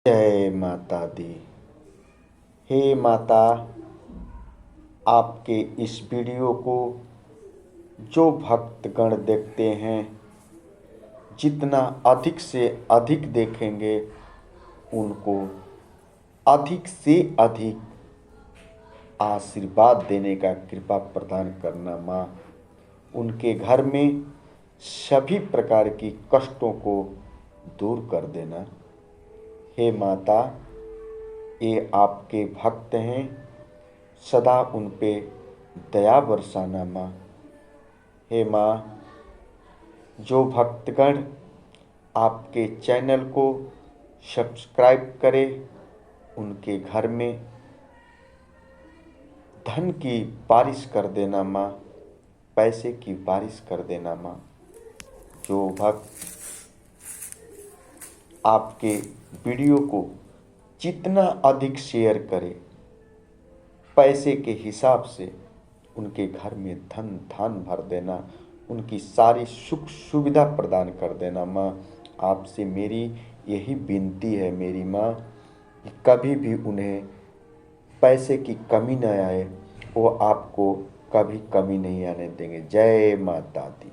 जय माता दी। हे माता, आपके इस वीडियो को जो भक्तगण देखते हैं, जितना अधिक से अधिक देखेंगे उनको अधिक से अधिक आशीर्वाद देने का कृपा प्रदान करना माँ। उनके घर में सभी प्रकार की कष्टों को दूर कर देना। हे माता, ये आपके भक्त हैं, सदा उन पे दया बरसाना माँ। हे माँ, जो भक्तगण आपके चैनल को सब्सक्राइब करें, उनके घर में धन की बारिश कर देना माँ, पैसे की बारिश कर देना माँ। जो भक्त आपके वीडियो को जितना अधिक शेयर करे, पैसे के हिसाब से उनके घर में धन धान भर देना, उनकी सारी सुख सुविधा प्रदान कर देना माँ। आपसे मेरी यही विनती है मेरी माँ कि कभी भी उन्हें पैसे की कमी न आए, वो आपको कभी कमी नहीं आने देंगे। जय माता दी।